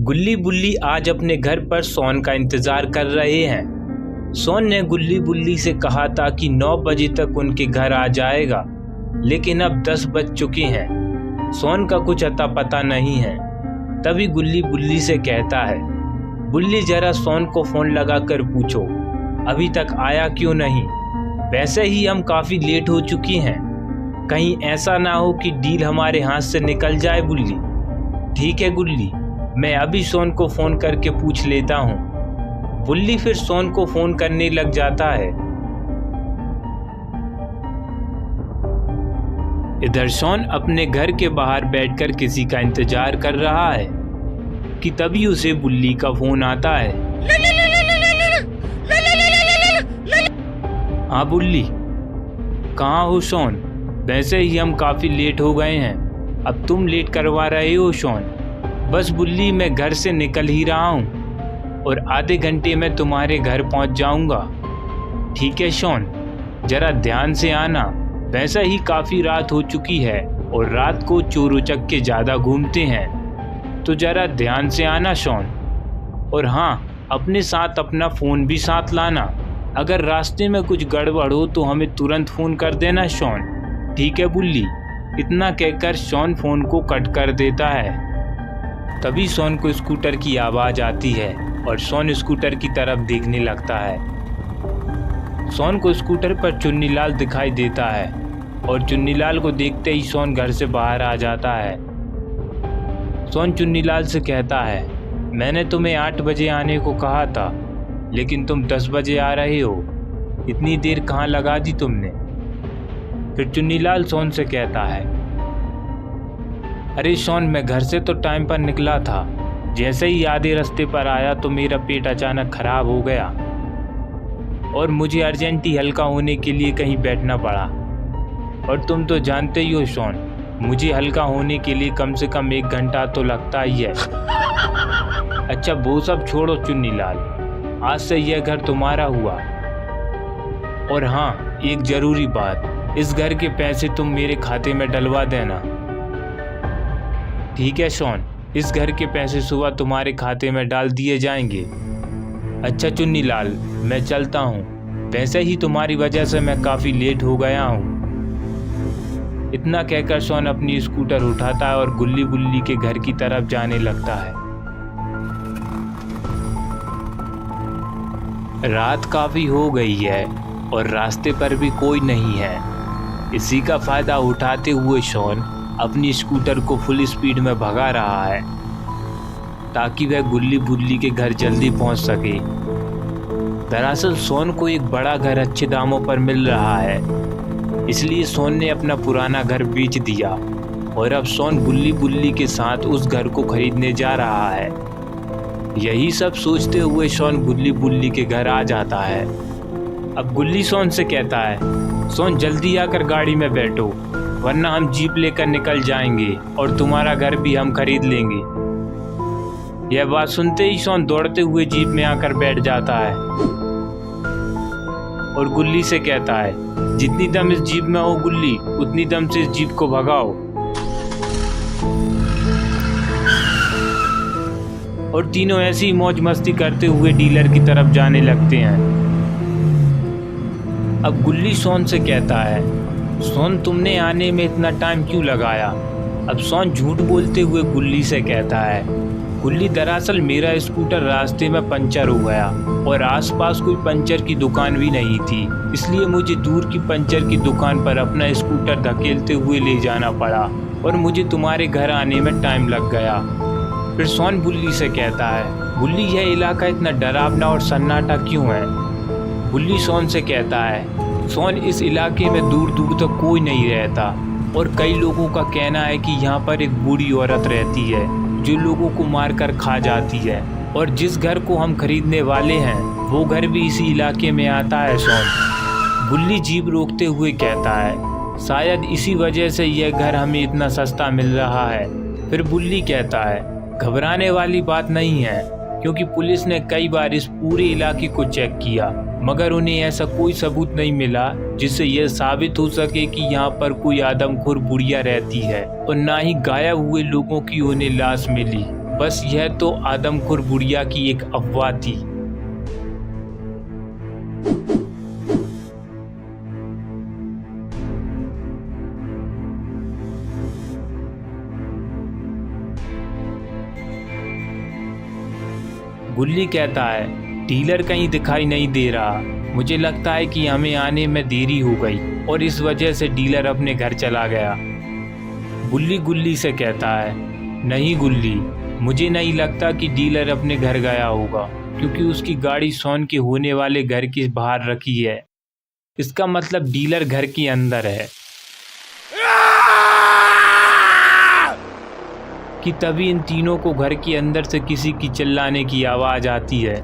गुल्ली बुल्ली आज अपने घर पर सोन का इंतजार कर रहे हैं। सोन ने गुल्ली बुल्ली से कहा था कि 9 बजे तक उनके घर आ जाएगा, लेकिन अब 10 बज चुके हैं। सोन का कुछ अता पता नहीं है। तभी गुल्ली बुल्ली से कहता है, बुल्ली जरा सोन को फोन लगाकर पूछो अभी तक आया क्यों नहीं। वैसे ही हम काफी लेट हो चुकी हैं, कहीं ऐसा ना हो कि डील हमारे हाथ से निकल जाए। बुल्ली ठीक है गुल्ली, मैं अभी सोन को फोन करके पूछ लेता हूँ। बुल्ली फिर सोन को फोन करने लग जाता है। इधर सोन अपने घर के बाहर बैठकर किसी का इंतजार कर रहा है कि तभी उसे बुल्ली का फोन आता है। हाँ बुल्ली, कहाँ हो सोन? वैसे ही हम काफी लेट हो गए हैं, अब तुम लेट करवा रहे हो सोन। बस बुल्ली, मैं घर से निकल ही रहा हूँ और आधे घंटे में तुम्हारे घर पहुँच जाऊँगा। ठीक है सोन, जरा ध्यान से आना। वैसे ही काफ़ी रात हो चुकी है और रात को चोर उचक्के के ज़्यादा घूमते हैं, तो जरा ध्यान से आना सोन। और हाँ, अपने साथ अपना फ़ोन भी साथ लाना। अगर रास्ते में कुछ गड़बड़ हो तो हमें तुरंत फ़ोन कर देना सोन। ठीक है बुल्ली। इतना कहकर सोन फ़ोन को कट कर देता है। तभी सोन को स्कूटर की आवाज़ आती है और सोन स्कूटर की तरफ देखने लगता है। सोन को स्कूटर पर चुन्नीलाल दिखाई देता है और चुन्नीलाल को देखते ही सोन घर से बाहर आ जाता है। सोन चुन्नीलाल से कहता है, मैंने तुम्हें 8 बजे आने को कहा था, लेकिन तुम 10 बजे आ रहे हो। इतनी देर कहाँ लगा दी तुमने? फिर चुन्नीलाल सोन से कहता है, अरे सोन, मैं घर से तो टाइम पर निकला था। जैसे ही आधे रास्ते पर आया तो मेरा पेट अचानक खराब हो गया और मुझे अर्जेंटी हल्का होने के लिए कहीं बैठना पड़ा। और तुम तो जानते ही हो सोन, मुझे हल्का होने के लिए कम से कम 1 घंटा तो लगता ही है। अच्छा वो सब छोड़ो चुन्नीलाल, आज से यह घर तुम्हारा हुआ। और हाँ, एक ज़रूरी बात, इस घर के पैसे तुम मेरे खाते में डलवा देना। ठीक है सोन, इस घर के पैसे सुबह तुम्हारे खाते में डाल दिए जाएंगे। अच्छा चुन्नीलाल, मैं चलता हूँ। वैसे ही तुम्हारी वजह से मैं काफ़ी लेट हो गया हूँ। इतना कहकर सोन अपनी स्कूटर उठाता है और गुल्ली बुल्ली के घर की तरफ जाने लगता है। रात काफ़ी हो गई है और रास्ते पर भी कोई नहीं है। इसी का फ़ायदा उठाते हुए सोन अपनी स्कूटर को फुल स्पीड में भगा रहा है ताकि वह गुल्ली बुल्ली के घर जल्दी पहुंच सके। दरअसल सोन को एक बड़ा घर अच्छे दामों पर मिल रहा है, इसलिए सोन ने अपना पुराना घर बेच दिया और अब सोन गुल्ली बुल्ली के साथ उस घर को खरीदने जा रहा है। यही सब सोचते हुए सोन गुल्ली बुल्ली के घर आ जाता है। अब गुल्ली सोन से कहता है, सोन जल्दी आकर गाड़ी में बैठो, वरना हम जीप लेकर निकल जाएंगे और तुम्हारा घर भी हम खरीद लेंगे। यह बात सुनते ही सोन दौड़ते हुए जीप में आकर बैठ जाता है और गुल्ली से कहता है, जितनी दम इस जीप में हो गुल्ली, उतनी दम से इस जीप को भगाओ। और तीनों ऐसी मौज मस्ती करते हुए डीलर की तरफ जाने लगते हैं। अब गुल्ली सोन से कहता है, सोन तुमने आने में इतना टाइम क्यों लगाया? अब सोन झूठ बोलते हुए गुल्ली से कहता है, गुल्ली दरअसल मेरा स्कूटर रास्ते में पंचर हो गया और आसपास कोई पंचर की दुकान भी नहीं थी, इसलिए मुझे दूर की पंचर की दुकान पर अपना स्कूटर धकेलते हुए ले जाना पड़ा और मुझे तुम्हारे घर आने में टाइम लग गया। फिर सोन बुल्ली से कहता है, बुल्ली यह इलाका इतना डरावना और सन्नाटा क्यों है? बुल्ली सोन से कहता है, सोन इस इलाके में दूर दूर तक कोई नहीं रहता और कई लोगों का कहना है कि यहाँ पर एक बूढ़ी औरत रहती है जो लोगों को मारकर खा जाती है, और जिस घर को हम खरीदने वाले हैं वो घर भी इसी इलाके में आता है। सोन बुल्ली जीप रोकते हुए कहता है, शायद इसी वजह से यह घर हमें इतना सस्ता मिल रहा है। फिर बुल्ली कहता है, घबराने वाली बात नहीं है, क्योंकि पुलिस ने कई बार इस पूरे इलाके को चेक किया, मगर उन्हें ऐसा कोई सबूत नहीं मिला जिससे यह साबित हो सके कि यहाँ पर कोई आदमखोर बुढ़िया रहती है, और ना ही गायब हुए लोगों की उन्हें लाश मिली। बस यह तो आदमखोर बुढ़िया की एक अफवाह थी। गुल्ली कहता है, डीलर कहीं दिखाई नहीं दे रहा। मुझे लगता है कि हमें आने में देरी हो गई और इस वजह से डीलर अपने घर चला गया। बुल्ली गुल्ली से कहता है, नहीं गुल्ली, मुझे नहीं लगता कि डीलर अपने घर गया होगा, क्योंकि उसकी गाड़ी शॉन के होने वाले घर के बाहर रखी है। इसका मतलब डीलर घर के अंदर है। कि तभी इन तीनों को घर के अंदर से किसी की चिल्लाने की आवाज आती है।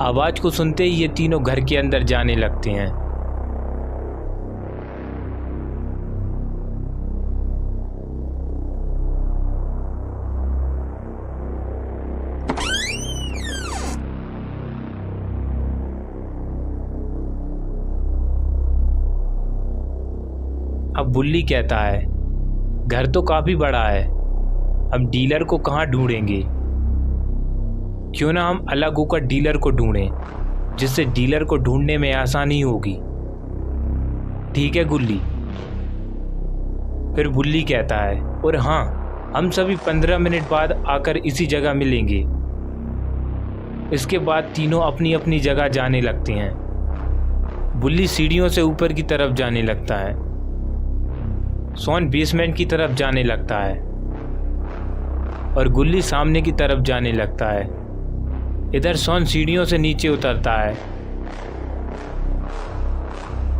आवाज को सुनते ही ये तीनों घर के अंदर जाने लगते हैं। अब बुल्ली कहता है, घर तो काफी बड़ा है, हम डीलर को कहाँ ढूंढेंगे? क्यों ना हम अलग होकर डीलर को ढूंढें, जिससे डीलर को ढूंढने में आसानी होगी। ठीक है गुल्ली। फिर बुल्ली कहता है, और हाँ, हम सभी 15 मिनट बाद आकर इसी जगह मिलेंगे। इसके बाद तीनों अपनी अपनी जगह जाने लगते हैं। बुल्ली सीढ़ियों से ऊपर की तरफ जाने लगता है। शॉन बेसमेंट की तरफ जाने लगता है और गुल्ली सामने की तरफ जाने लगता है। इधर शॉन सीढ़ियों से नीचे उतरता है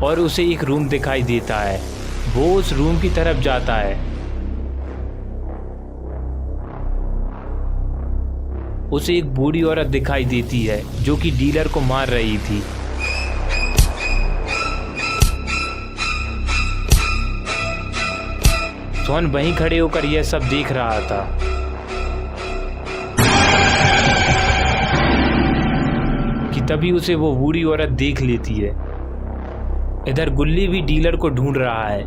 और उसे एक रूम दिखाई देता है। वो उस रूम की तरफ जाता है। उसे एक बूढ़ी औरत दिखाई देती है जो कि डीलर को मार रही थी। शॉन वहीं खड़े होकर यह सब देख रहा था। कि तभी उसे वो बूढ़ी औरत देख लेती है। इधर गुल्ली भी डीलर को ढूंढ रहा है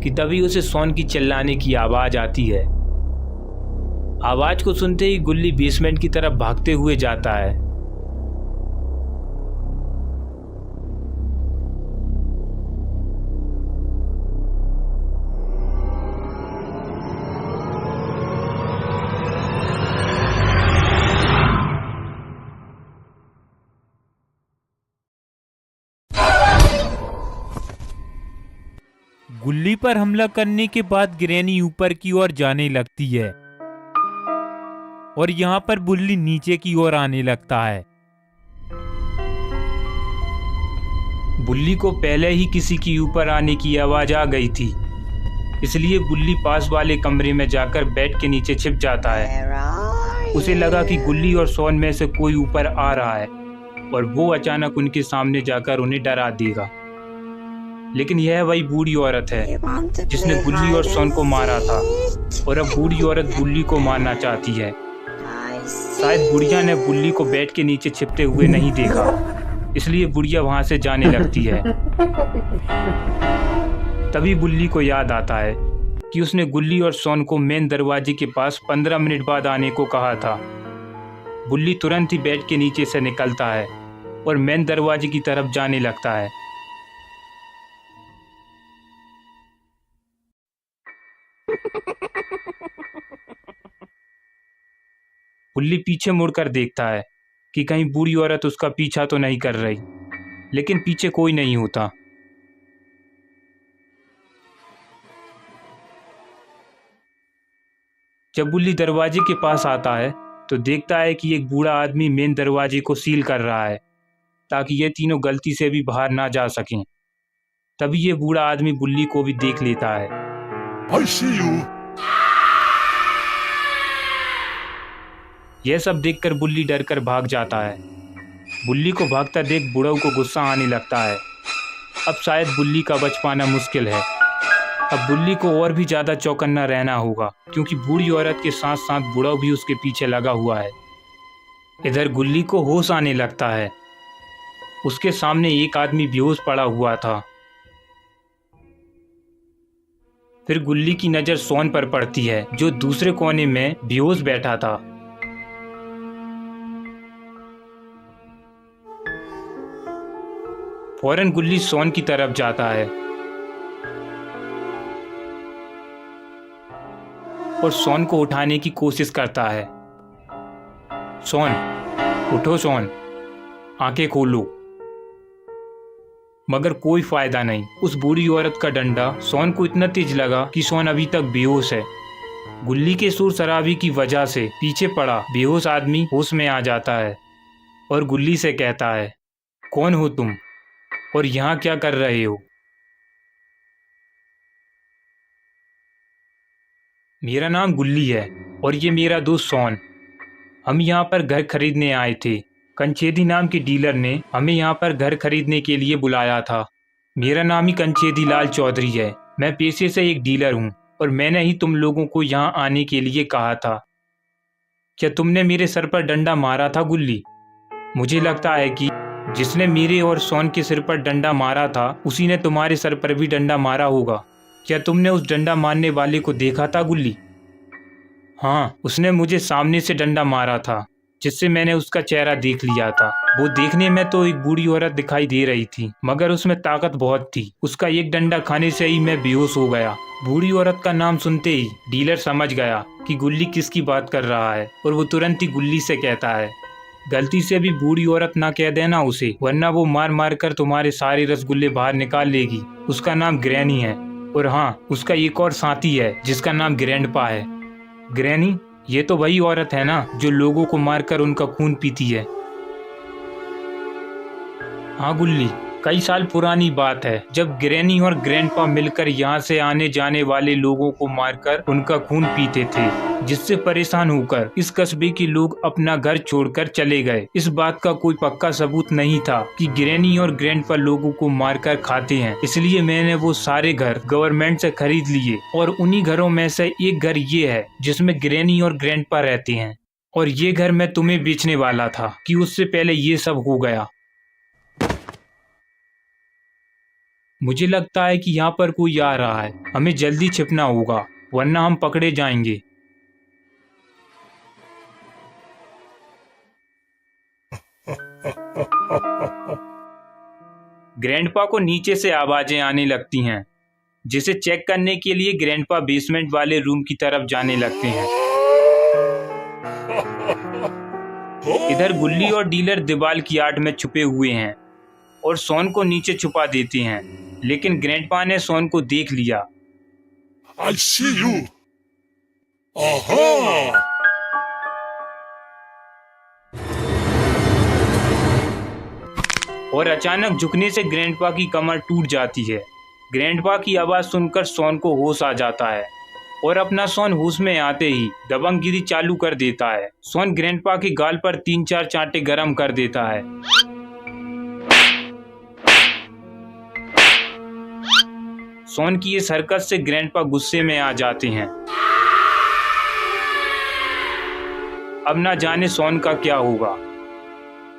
कि तभी उसे शॉन की चिल्लाने की आवाज आती है। आवाज को सुनते ही गुल्ली बेसमेंट की तरफ भागते हुए जाता है। गुल्ली पर हमला करने के बाद ग्रैनी ऊपर की ओर जाने लगती है और यहाँ पर बुल्ली नीचे की ओर आने लगता है। बुल्ली को पहले ही किसी की ऊपर आने की आवाज आ गई थी, इसलिए बुल्ली पास वाले कमरे में जाकर बेड के नीचे छिप जाता है। उसे लगा कि गुल्ली और शॉन में से कोई ऊपर आ रहा है और वो अचानक उनके सामने जाकर उन्हें डरा देगा। लेकिन यह वही बूढ़ी औरत है जिसने गुल्ली और शॉन को मारा था और अब बूढ़ी औरत बुल्ली को मारना चाहती है। शायद बुढ़िया ने बुल्ली को बेड के नीचे छिपते हुए नहीं देखा, इसलिए बुढ़िया वहां से जाने लगती है। तभी बुल्ली को याद आता है कि उसने गुल्ली और शॉन को मेन दरवाजे के पास 15 मिनट बाद आने को कहा था। बुल्ली तुरंत ही बेड के नीचे से निकलता है और मेन दरवाजे की तरफ जाने लगता है। बुल्ली पीछे मुड़कर देखता है कि कहीं बूढ़ी औरत उसका पीछा तो नहीं कर रही, लेकिन पीछे कोई नहीं होता। जब बुल्ली दरवाजे के पास आता है तो देखता है कि एक बूढ़ा आदमी मेन दरवाजे को सील कर रहा है ताकि ये तीनों गलती से भी बाहर ना जा सकें। तभी ये बूढ़ा आदमी बुल्ली को भी देख लेता है। I see you. यह सब देखकर बुल्ली डरकर भाग जाता है। बुल्ली को भागता देख बुढ़ऊ को गुस्सा आने लगता है। अब शायद बुल्ली का बच पाना मुश्किल है। अब बुल्ली को और भी ज़्यादा चौकन्ना रहना होगा, क्योंकि बूढ़ी औरत के साथ साथ बुढ़ऊ भी उसके पीछे लगा हुआ है। इधर गुल्ली को होश आने लगता है। उसके सामने एक आदमी बेहोश पड़ा हुआ था। फिर गुल्ली की नज़र सोन पर पड़ती है जो दूसरे कोने में बेहोश बैठा था। फौरन गुल्ली सोन की तरफ जाता है और सोन को उठाने की कोशिश करता है। सोन, उठो सोन, आंखें खोलो। मगर कोई फायदा नहीं। उस बूढ़ी औरत का डंडा सोन को इतना तेज लगा कि सोन अभी तक बेहोश है। गुल्ली के सुर शराबी की वजह से पीछे पड़ा बेहोश आदमी होश में आ जाता है और गुल्ली से कहता है, कौन हो तुम और यहाँ क्या कर रहे हो? मेरा नाम गुल्ली है और ये मेरा दोस्त सोन। हम यहाँ पर घर खरीदने आए थे। कंचेदी नाम के डीलर ने हमें यहाँ पर घर खरीदने के लिए बुलाया था। मेरा नाम ही कंचेदी लाल चौधरी है। मैं पेशे से एक डीलर हूँ और मैंने ही तुम लोगों को यहाँ आने के लिए कहा था। क्या तुमने मेरे सर पर डंडा मारा था गुल्ली? मुझे लगता है कि जिसने मेरे और सोन के सिर पर डंडा मारा था उसी ने तुम्हारे सर पर भी डंडा मारा होगा। क्या तुमने उस डंडा मारने वाले को देखा था गुल्ली? हाँ, उसने मुझे सामने से डंडा मारा था जिससे मैंने उसका चेहरा देख लिया था। वो देखने में तो एक बूढ़ी औरत दिखाई दे रही थी मगर उसमें ताकत बहुत थी। उसका एक डंडा खाने से ही मैं बेहोश हो गया। बूढ़ी औरत का नाम सुनते ही डीलर समझ गया कि गुल्ली किसकी बात कर रहा है और वो तुरंत ही गुल्ली से कहता है, गलती से भी बूढ़ी औरत ना कह देना उसे, वरना वो मार मार कर तुम्हारे सारे रसगुल्ले बाहर निकाल लेगी। उसका नाम ग्रैनी है और हाँ, उसका एक और साथी है जिसका नाम ग्रैंडपा है। ग्रैनी, ये तो वही औरत है ना जो लोगों को मारकर उनका खून पीती है। हाँ गुल्ली, कई साल पुरानी बात है जब ग्रैनी और ग्रैंडपा मिलकर यहाँ से आने जाने वाले लोगों को मारकर उनका खून पीते थे, जिससे परेशान होकर इस कस्बे के लोग अपना घर छोड़कर चले गए। इस बात का कोई पक्का सबूत नहीं था कि ग्रैनी और ग्रैंडपा लोगों को मारकर खाते हैं, इसलिए मैंने वो सारे घर गवर्नमेंट से खरीद लिए और उन्हीं घरों में से एक घर ये है जिसमें ग्रैनी और ग्रैंडपा रहते हैं। और ये घर मैं तुम्हें बेचने वाला था कि उससे पहले ये सब हो गया। मुझे लगता है कि यहाँ पर कोई आ रहा है। हमें जल्दी छिपना होगा वरना हम पकड़े जाएंगे। ग्रैंडपा को नीचे से आवाजें आने लगती हैं, जिसे चेक करने के लिए ग्रैंडपा बेसमेंट वाले रूम की तरफ जाने लगते हैं। इधर गुल्ली और डीलर दीवार की आड़ में छुपे हुए हैं और सोन को नीचे छुपा देते हैं, लेकिन ग्रैंडपा ने सोन को देख लिया। I see you. Aha! और अचानक झुकने से ग्रैंडपा की कमर टूट जाती है। ग्रैंडपा की आवाज सुनकर सोन को होश आ जाता है और अपना सोन होश में आते ही दबंगगिरी चालू कर देता है। सोन ग्रैंडपा के गाल पर 3-4 चांटे गरम कर देता है। सोन की इस हरकत से ग्रैंडपा गुस्से में आ जाते हैं। अब ना जाने सोन का क्या होगा।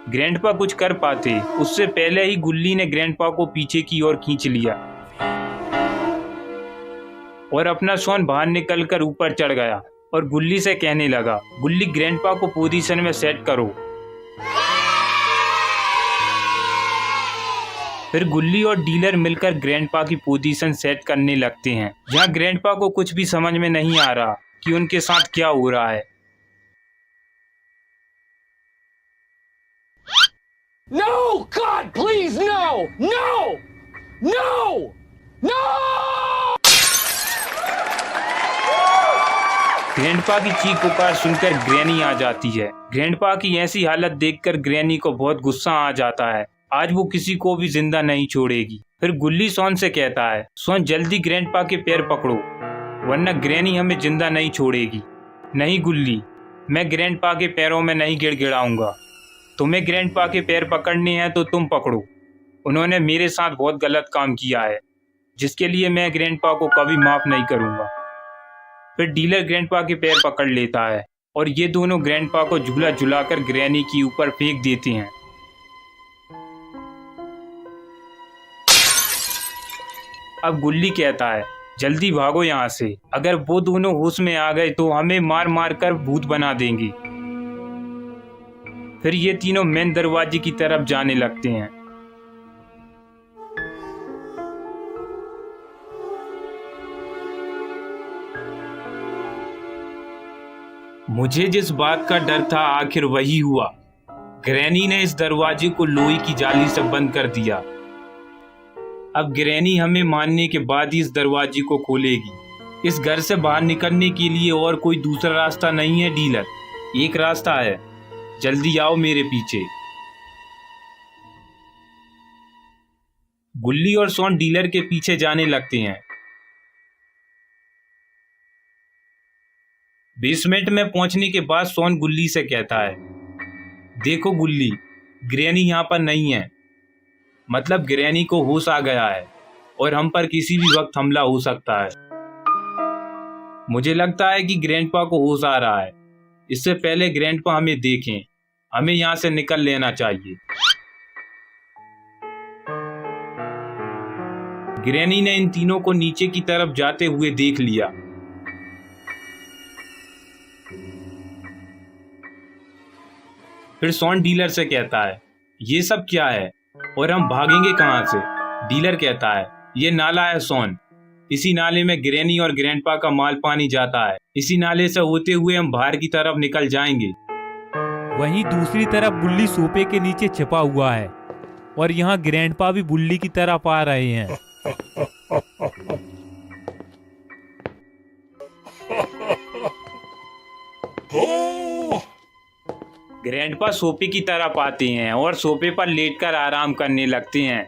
ग्रैंडपा कुछ कर पाते उससे पहले ही गुल्ली ने ग्रैंडपा को पीछे की ओर खींच लिया और अपना सोन बाहर निकलकर ऊपर चढ़ गया और गुल्ली से कहने लगा, गुल्ली ग्रैंडपा को पोजीशन में सेट करो। फिर गुल्ली और डीलर मिलकर ग्रैंडपा की पोजीशन सेट करने लगते हैं। यहाँ ग्रैंडपा को कुछ भी समझ में नहीं आ रहा कि उनके साथ क्या हो रहा है। No! God, please, no! No! No! No! Grandpa की चीख पुकार सुनकर ग्रैनी आ जाती है। ग्रैंडपा की ऐसी हालत देखकर ग्रैनी को बहुत गुस्सा आ जाता है। आज वो किसी को भी जिंदा नहीं छोड़ेगी। फिर गुल्ली सोन से कहता है, सोन जल्दी ग्रैंडपा के पैर पकड़ो वरना ग्रैनी हमें जिंदा नहीं छोड़ेगी। नहीं गुल्ली, मैं ग्रैंडपा के पैरों में नहीं गिड़गिड़ाऊंगा। तुम्हें ग्रैंडपा के पैर पकड़ने हैं तो तुम पकड़ो। उन्होंने मेरे साथ बहुत गलत काम किया है जिसके लिए मैं ग्रैंडपा को कभी माफ नहीं करूंगा। फिर डीलर ग्रैंडपा के पैर पकड़ लेता है और ये दोनों ग्रैंडपा को झूला झुलाकर ग्रैनी के ऊपर फेंक देते हैं। अब गुल्ली कहता है, जल्दी भागो यहाँ से। अगर वो दोनों होश में आ गए तो हमें मार मार कर भूत बना देंगे। फिर ये तीनों मेन दरवाजे की तरफ जाने लगते हैं। मुझे जिस बात का डर था आखिर वही हुआ। ग्रैनी ने इस दरवाजे को लोहे की जाली से बंद कर दिया। अब ग्रैनी हमें मारने के बाद ही इस दरवाजे को खोलेगी। इस घर से बाहर निकलने के लिए और कोई दूसरा रास्ता नहीं है डीलर, एक रास्ता है। जल्दी आओ मेरे पीछे। गुल्ली और शॉन डीलर के पीछे जाने लगते हैं। बेसमेंट में पहुंचने के बाद शॉन गुल्ली से कहता है, देखो गुल्ली, ग्रैनी यहाँ पर नहीं है। मतलब ग्रैनी को होश आ गया है और हम पर किसी भी वक्त हमला हो सकता है। मुझे लगता है कि ग्रैंडपा को होश आ रहा है। इससे पहले ग्रैंडपा हमें देखें, हमें यहाँ से निकल लेना चाहिए। ग्रैनी ने इन तीनों को नीचे की तरफ जाते हुए देख लिया। फिर शॉन डीलर से कहता है, ये सब क्या है और हम भागेंगे कहां से? डीलर कहता है, ये नाला है शॉन। इसी नाले में ग्रैनी और ग्रैंडपा का माल पानी जाता है। इसी नाले से होते हुए हम बाहर की तरफ निकल जाएंगे। वहीं दूसरी तरफ बुल्ली सोफे के नीचे छिपा हुआ है और यहाँ ग्रैंडपा भी बुल्ली की तरफ आ रहे हैं। ग्रैंडपा सोफे की तरफ आते हैं और सोफे पर लेटकर आराम करने लगते हैं।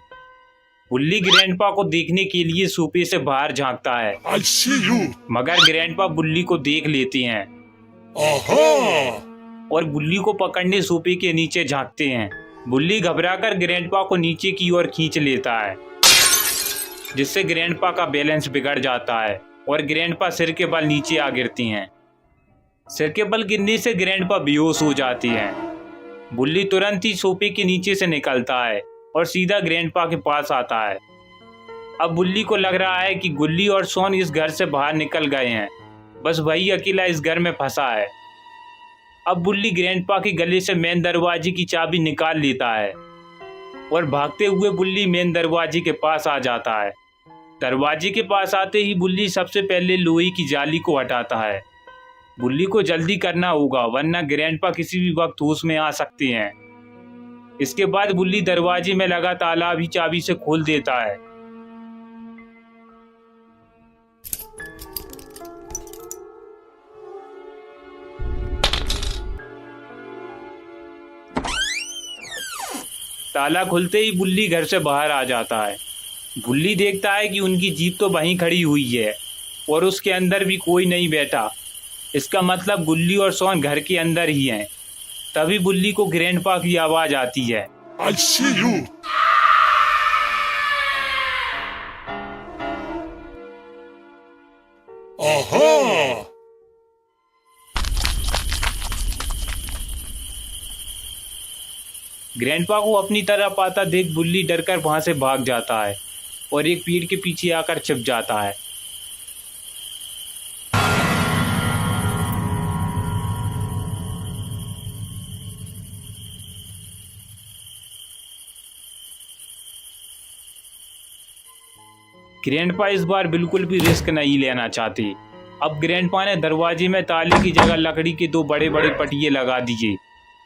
बुल्ली ग्रैंडपा को देखने के लिए सोफे से बाहर झांकता है, I see you. मगर ग्रैंडपा बुल्ली को देख लेते हैं Aha! और बुल्ली को पकड़ने सोफे के नीचे झांकते हैं। बुल्ली घबराकर ग्रैंडपा को नीचे की ओर खींच लेता है, जिससे ग्रैंडपा का बैलेंस बिगड़ जाता है और ग्रैंडपा सिर के बल नीचे आ गिरती हैं। सिर के बल गिरने से ग्रैंडपा बेहोश हो जाती है। बुल्ली तुरंत ही सोफे के नीचे से निकलता है और सीधा ग्रैंडपा के पास आता है। अब बुल्ली को लग रहा है कि गुल्ली और शॉन इस घर से बाहर निकल गए हैं, बस वही अकेला इस घर में फंसा है। अब बुल्ली ग्रैंडपा के गले से मेन दरवाजे की चाबी निकाल लेता है और भागते हुए बुल्ली मेन दरवाजे के पास आ जाता है। दरवाजे के पास आते ही बुल्ली सबसे पहले लोहे की जाली को हटाता है। बुल्ली को जल्दी करना होगा, वरना ग्रैंडपा किसी भी वक्त होश में आ सकते हैं। इसके बाद बुल्ली दरवाजे में लगा ताला भी चाबी से खोल देता है। ताला खुलते ही बुल्ली घर से बाहर आ जाता है। बुल्ली देखता है कि उनकी जीप तो वहीं खड़ी हुई है और उसके अंदर भी कोई नहीं बैठा। इसका मतलब गुल्ली और शॉन घर के अंदर ही हैं। तभी बुल्ली को ग्रैंडपा की आवाज आती है, I see you. Aha! Grandpa को अपनी तरफ आता देख बुल्ली डरकर वहां से भाग जाता है और एक पेड़ के पीछे आकर छिप जाता है। ग्रैंडपा इस बार बिल्कुल भी रिस्क नहीं लेना चाहते। अब ग्रैंडपा ने दरवाजे में ताले की जगह लकड़ी के 2 बड़े बड़े पटिये लगा दिए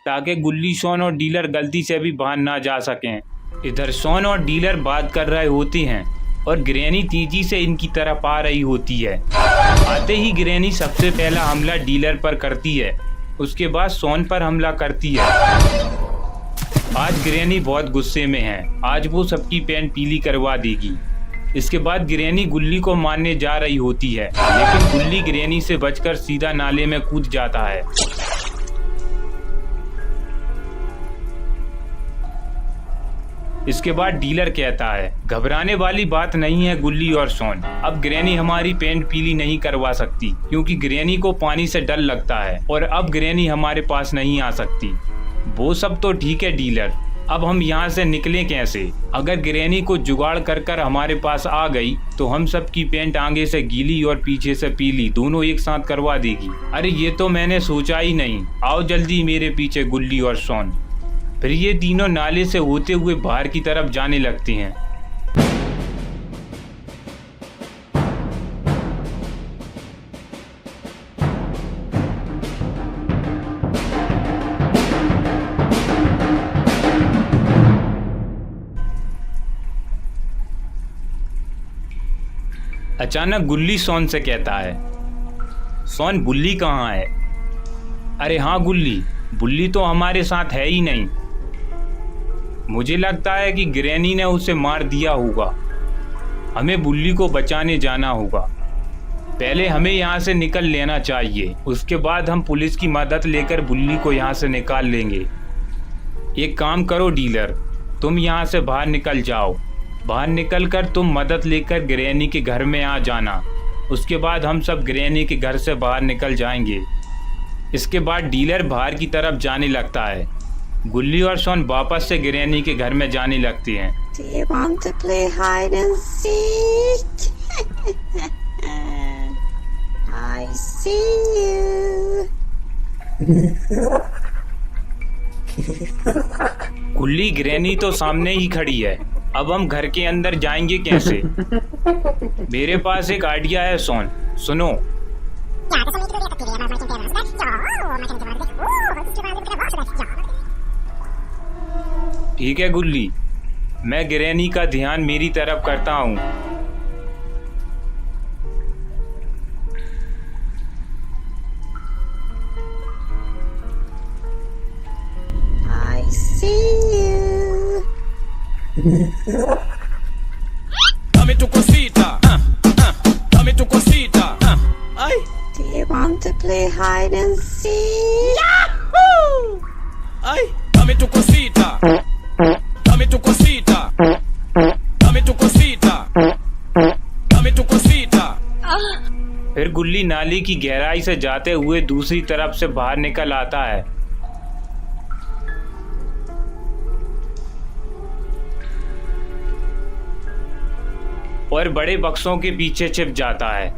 ताकि गुल्ली, शॉन और डीलर गलती से भी बाहर ना जा सकें। इधर शॉन और डीलर बात कर रहे होते हैं और ग्रैनी तेजी से इनकी तरफ आ रही होती है। आते ही ग्रैनी सबसे पहला हमला डीलर पर करती है, उसके बाद शॉन पर हमला करती है। आज ग्रैनी बहुत गुस्से में है, आज वो सबकी पैंट पीली करवा देगी। इसके बाद ग्रैनी गुल्ली को मारने जा रही होती है, लेकिन गुल्ली ग्रैनी से बचकर सीधा नाले में कूद जाता है। इसके बाद डीलर कहता है, घबराने वाली बात नहीं है गुल्ली और शॉन, अब ग्रैनी हमारी पैंट पीली नहीं करवा सकती क्योंकि ग्रैनी को पानी से डर लगता है और अब ग्रैनी हमारे पास नहीं आ सकती। वो सब तो ठीक है डीलर, अब हम यहाँ से निकलें कैसे? अगर ग्रैनी को जुगाड़ कर कर हमारे पास आ गई तो हम सब की पैंट आगे से गीली और पीछे से पीली दोनों एक साथ करवा देगी। अरे ये तो मैंने सोचा ही नहीं। आओ जल्दी मेरे पीछे गुल्ली और शॉन। फिर ये तीनों नाले से होते हुए बाहर की तरफ जाने लगते हैं। अचानक गुल्ली शॉन से कहता है, शॉन बुल्ली कहाँ है? अरे हाँ गुल्ली, बुल्ली तो हमारे साथ है ही नहीं। मुझे लगता है कि ग्रैनी ने उसे मार दिया होगा। हमें बुल्ली को बचाने जाना होगा। पहले हमें यहाँ से निकल लेना चाहिए, उसके बाद हम पुलिस की मदद लेकर बुल्ली को यहाँ से निकाल लेंगे। एक काम करो डीलर, तुम यहाँ से बाहर निकल जाओ। बाहर निकलकर तुम मदद लेकर ग्रैनी के घर में आ जाना। उसके बाद हम सब ग्रैनी के घर से बाहर निकल जाएंगे। इसके बाद डीलर बाहर की तरफ जाने लगता है। गुल्ली और शॉन वापस से ग्रैनी के घर में जाने लगते हैं। Do you want to play hide and seek? I see you. गुल्ली ग्रैनी तो सामने ही खड़ी है। अब हम घर के अंदर जाएंगे कैसे? मेरे पास एक आइडिया है शॉन, सुनो। ठीक है गुल्ली, मैं ग्रैनी का ध्यान मेरी तरफ करता हूँ। I see you. Dame tu cosita, dame tu cosita, ay. Do you want to play hide and seek? Yahoo! Ay, dame tu cosita, dame tu cosita, dame tu cosita, dame tu cosita. फिर गुल्ली नाली की गहराई से जाते हुए दूसरी तरफ से बाहर निकल आता है। और बड़े बक्सों के पीछे छिप जाता है।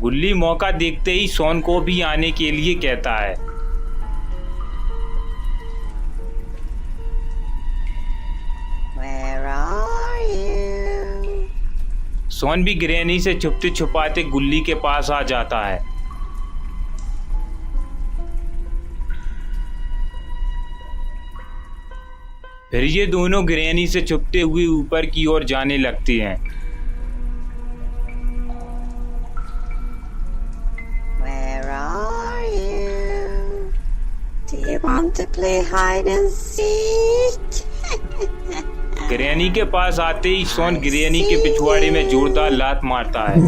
गुल्ली मौका देखते ही शॉन को भी आने के लिए कहता है। Where are you? शॉन भी ग्रैनी से छुपते छुपाते गुल्ली के पास आ जाता है। फिर ये दोनों ग्रैनी से छुपते हुए ऊपर की ओर जाने लगते हैं। Where are you? Do you want to play hide and seek? Granny के पास आते ही शॉन ग्रैनी के पिछवाड़े में जोरदार लात मारता है,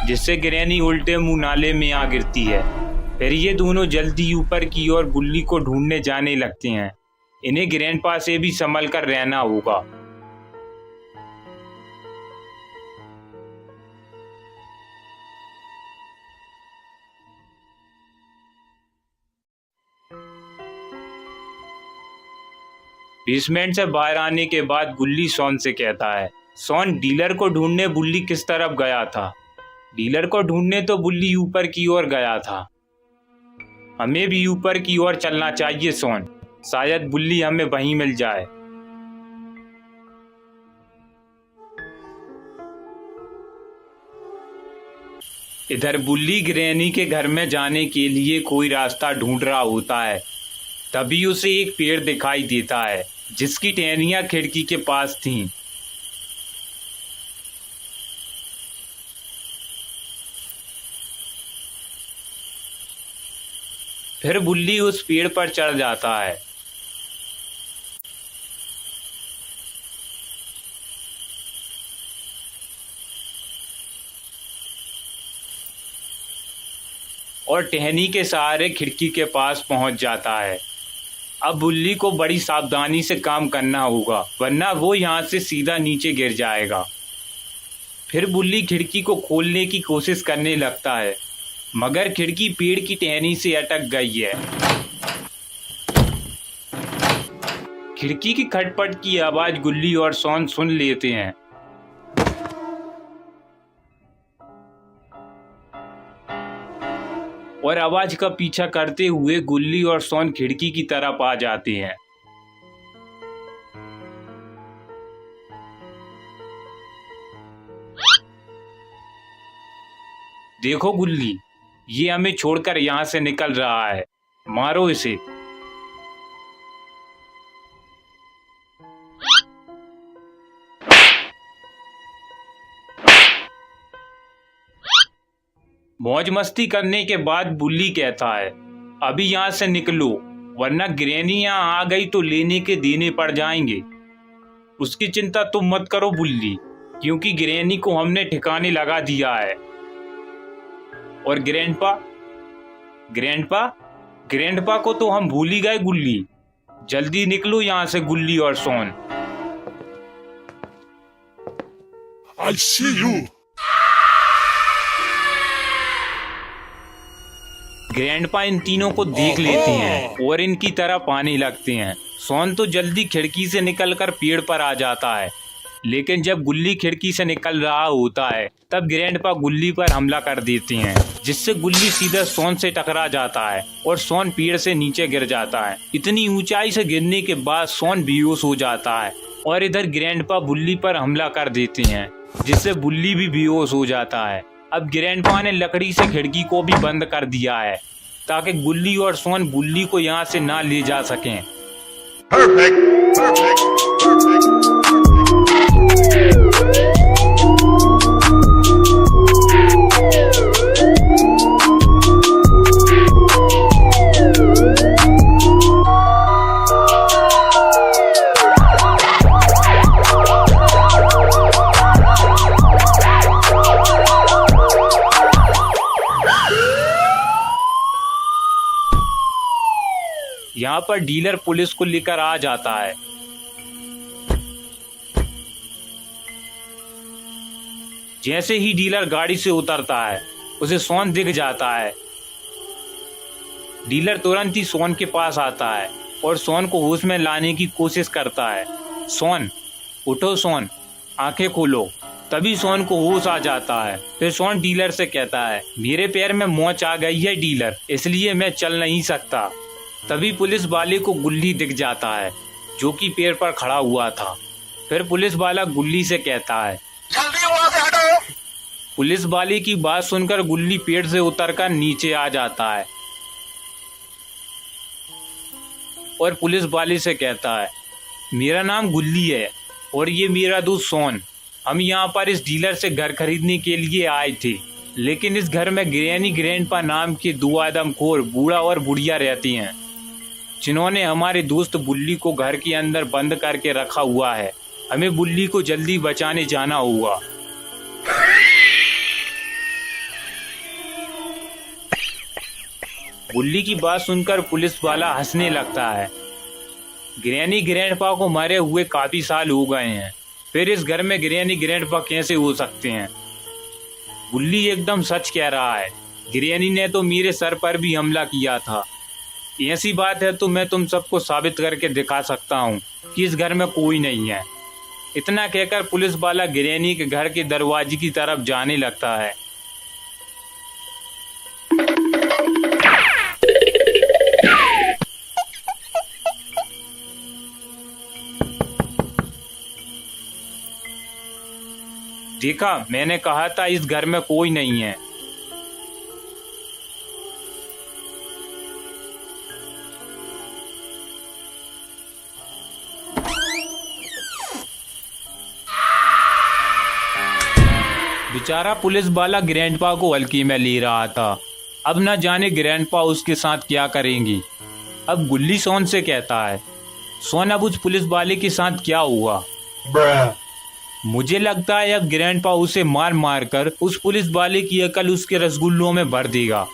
जिससे ग्रैनी उल्टे मुंह नाले में आ गिरती है। फिर ये दोनों जल्दी ऊपर की ओर गुल्ली को ढूंढने जाने लगते हैं। इन्हें ग्रैंडपा से भी संभल कर रहना होगा। बेसमेंट से बाहर आने के बाद गुल्ली शॉन से कहता है, शॉन डीलर को ढूंढने बुल्ली किस तरफ गया था? डीलर को ढूंढने तो बुल्ली ऊपर की ओर गया था। हमें भी ऊपर की ओर चलना चाहिए शॉन, शायद बुल्ली हमें वहीं मिल जाए। इधर बुल्ली ग्रैनी के घर में जाने के लिए कोई रास्ता ढूंढ रहा होता है। तभी उसे एक पेड़ दिखाई देता है जिसकी टहनियां खिड़की के पास थीं। फिर बुल्ली उस पेड़ पर चढ़ जाता है। और टहनी के सहारे खिड़की के पास पहुंच जाता है। अब बुल्ली को बड़ी सावधानी से काम करना होगा, वरना वो यहाँ से सीधा नीचे गिर जाएगा। फिर बुल्ली खिड़की को खोलने की कोशिश करने लगता है, मगर खिड़की पेड़ की टहनी से अटक गई है। खिड़की की खटपट की आवाज गुल्ली और शॉन सुन लेते हैं। और आवाज का पीछा करते हुए गुल्ली और शॉन खिड़की की तरफ आ जाते हैं। देखो गुल्ली, ये हमें छोड़कर यहाँ से निकल रहा है, मारो इसे। मौज मस्ती करने के बाद बुल्ली कहता है, अभी यहाँ से निकलो, वरना ग्रैनी यहाँ आ गई तो लेने के देने पड़ जाएंगे। उसकी चिंता तुम मत करो बुल्ली, क्योंकि ग्रैनी को हमने ठिकाने लगा दिया है। और ग्रैंडपा को तो हम भूल ही गए गुल्ली। जल्दी निकलो यहाँ से गुल्ली और Shaun. I see you. Grandpa इन तीनों को देख लेते हैं और इनकी तरफ आने लगते हैं। शॉन तो जल्दी खिड़की से निकलकर पेड़ पर आ जाता है, लेकिन जब गुल्ली खिड़की से निकल रहा होता है तब ग्रैंडपा गुल्ली पर हमला कर देते हैं, जिससे गुल्ली सीधा शॉन से टकरा जाता है और शॉन पेड़ से नीचे गिर जाता है। इतनी ऊंचाई से गिरने के बाद शॉन बेहोश हो जाता है और इधर ग्रैंडपा बुल्ली पर हमला कर देते हैं, जिससे बुल्ली भी बेहोश हो जाता है। अब ग्रैंडपा ने लकड़ी से खिड़की को भी बंद कर दिया है ताकि गुल्ली और शॉन बुल्ली को यहाँ से ना ले जा सकें। यहाँ पर डीलर पुलिस को लेकर आ जाता है। जैसे ही डीलर गाड़ी से उतरता है उसे शॉन दिख जाता है। डीलर तुरंत ही शॉन के पास आता है और शॉन को होश में लाने की कोशिश करता है। शॉन, उठो शॉन, आंखें खोलो। तभी शॉन को होश आ जाता है। फिर शॉन डीलर से कहता है, मेरे पैर में मोच आ गई है डीलर, इसलिए मैं चल नहीं सकता। तभी पुलिस वाले को गुल्ली दिख जाता है, जो कि पेड़ पर खड़ा हुआ था। फिर पुलिस वाला गुल्ली से कहता है, जल्दी वहाँ से हटो। पुलिस वाले की बात सुनकर गुल्ली पेड़ से उतरकर नीचे आ जाता है और पुलिस वाले से कहता है, मेरा नाम गुल्ली है और ये मेरा दोस्त शॉन। हम यहाँ पर इस डीलर से घर खरीदने के लिए आए थे, लेकिन इस घर में ग्रैनी ग्रैंडपा नाम के दो आदमखोर बूढ़ा और बुढ़िया रहती हैं, जिन्होंने हमारे दोस्त बुल्ली को घर के अंदर बंद करके रखा हुआ है। हमें बुल्ली को जल्दी बचाने जाना होगा। बुल्ली की बात सुनकर पुलिस वाला हंसने लगता है। ग्रैनी ग्रैंडपा को मरे हुए काफी साल हो गए हैं, फिर इस घर में ग्रैनी ग्रैंडपा कैसे हो सकते हैं? बुल्ली एकदम सच कह रहा है। ग्रैनी ने तो मेरे सर पर भी हमला किया था। ऐसी बात है तो मैं तुम सबको साबित करके दिखा सकता हूँ कि इस घर में कोई नहीं है। इतना कहकर पुलिस वाला ग्रैनी के घर के दरवाजे की तरफ जाने लगता है। देखा, मैंने कहा था इस घर में कोई नहीं है। बेचारा पुलिस वाला ग्रैंडपा को हल्की में ले रहा था। अब न जाने ग्रैंडपा उसके साथ क्या करेंगी। अब गुल्ली शॉन से कहता है, शॉन, अब उस पुलिस वाले के साथ क्या हुआ? मुझे लगता है अब ग्रैंडपा उसे मार मार कर उस पुलिस वाले की अकल उसके रसगुल्लों में भर देगा।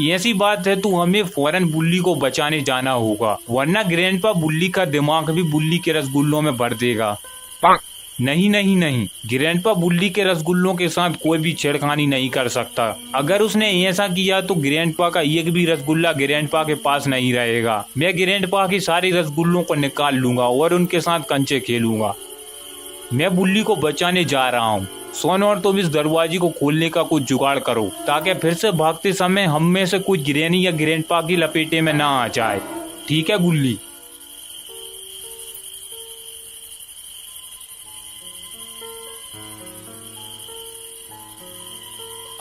ऐसी बात है तो हमें फौरन बुल्ली को बचाने जाना होगा, वरना ग्रैंडपा बुल्ली का दिमाग भी बुल्ली के रसगुल्लों में भर देगा। नहीं नहीं नहीं, ग्रैंडपा बुल्ली के रसगुल्लों के साथ कोई भी छेड़खानी नहीं कर सकता। अगर उसने ऐसा किया तो ग्रैंडपा का एक भी रसगुल्ला ग्रैंडपा के पास नहीं रहेगा। मैं ग्रैंडपा के सारे रसगुल्लों को निकाल लूंगा और उनके साथ कंचे खेलूंगा। मैं बुल्ली को बचाने जा रहा हूँ। सोन और तुम इस दरवाजे को खोलने का कुछ जुगाड़ करो ताकि फिर से भागते समय हम में से कुछ ग्रैनी या ग्रैंडपा की लपेटे में ना आ जाए। ठीक है गुल्ली?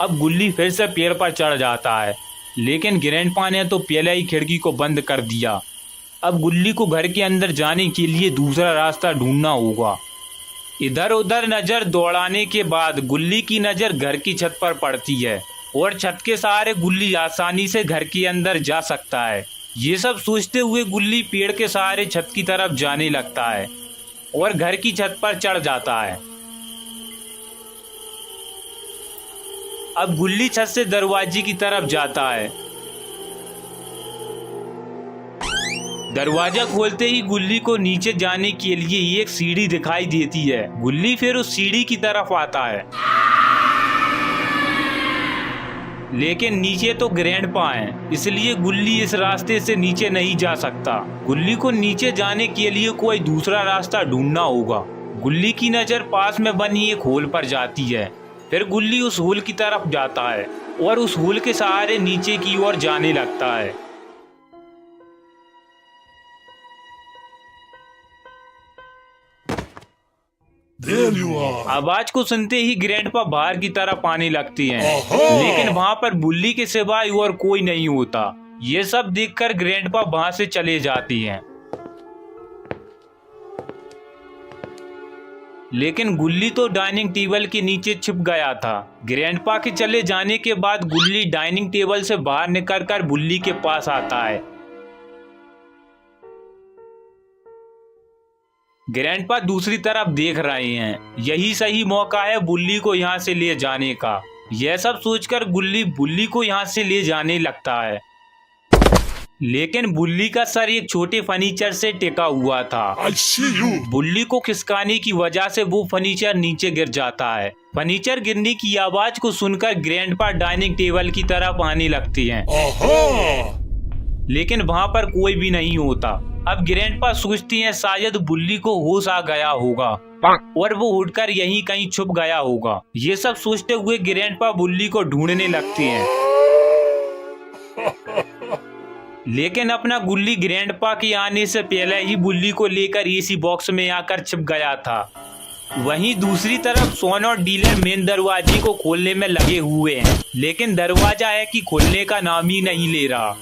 अब गुल्ली फिर से पेड़ पर चढ़ जाता है, लेकिन ग्रैंडपा ने तो पहले ही खिड़की को बंद कर दिया। अब गुल्ली को घर के अंदर जाने के लिए दूसरा रास्ता ढूंढना होगा। इधर उधर नजर दौड़ाने के बाद गुल्ली की नजर घर की छत पर पड़ती है और छत के सहारे गुल्ली आसानी से घर के अंदर जा सकता है। ये सब सोचते हुए गुल्ली पेड़ के सहारे छत की तरफ जाने लगता है और घर की छत पर चढ़ जाता है। अब गुल्ली छत से दरवाजे की तरफ जाता है। दरवाजा खोलते ही गुल्ली को नीचे जाने के लिए एक सीढ़ी दिखाई देती है। गुल्ली फिर उस सीढ़ी की तरफ आता है, लेकिन नीचे तो ग्रैंडपा हैं, इसलिए गुल्ली इस रास्ते से नीचे नहीं जा सकता। गुल्ली को नीचे जाने के लिए कोई दूसरा रास्ता ढूंढना होगा। गुल्ली की नजर पास में बनी एक होल पर जाती है। फिर गुल्ली उस होल की तरफ जाता है और उस होल के सहारे नीचे की ओर जाने लगता है। There you are. आवाज को सुनते ही ग्रैंडपा बाहर की तरफ आने लगती हैं, लेकिन वहाँ पर बुल्ली के सिवाय और कोई नहीं होता। ये सब देखकर ग्रैंडपा वहाँ से चले जाती हैं। लेकिन गुल्ली तो डाइनिंग टेबल के नीचे छिप गया था। ग्रैंडपा के चले जाने के बाद गुल्ली डाइनिंग टेबल से बाहर निकलकर बुल्ली के पास आता है। ग्रैंडपा दूसरी तरफ देख रहे हैं। यही सही मौका है बुल्ली को यहाँ से ले जाने का। यह सब सोचकर गुल्ली बुल्ली को यहाँ से ले जाने लगता है, लेकिन बुल्ली का सर एक छोटे फर्नीचर से टिका हुआ था। I see you. बुल्ली को खिसकाने की वजह से वो फर्नीचर नीचे गिर जाता है। फर्नीचर गिरने की आवाज को सुनकर ग्रैंडपा डाइनिंग टेबल की तरफ आने लगती हैं, लेकिन वहाँ पर कोई भी नहीं होता। अब ग्रैंडपा सोचती हैं शायद बुल्ली को होश आ गया होगा और वो उठकर यहीं कहीं छुप गया होगा। ये सब सोचते हुए ग्रैंडपा बुल्ली को ढूंढने लगती हैं, लेकिन अपना गुल्ली ग्रैंडपा के आने से पहले ही बुल्ली को लेकर एसी बॉक्स में आकर छिप गया था। वहीं दूसरी तरफ सोन और डीलर मेन दरवाजे को खोलने में लगे हुए हैं, लेकिन दरवाजा है कि खोलने का नाम ही नहीं ले रहा।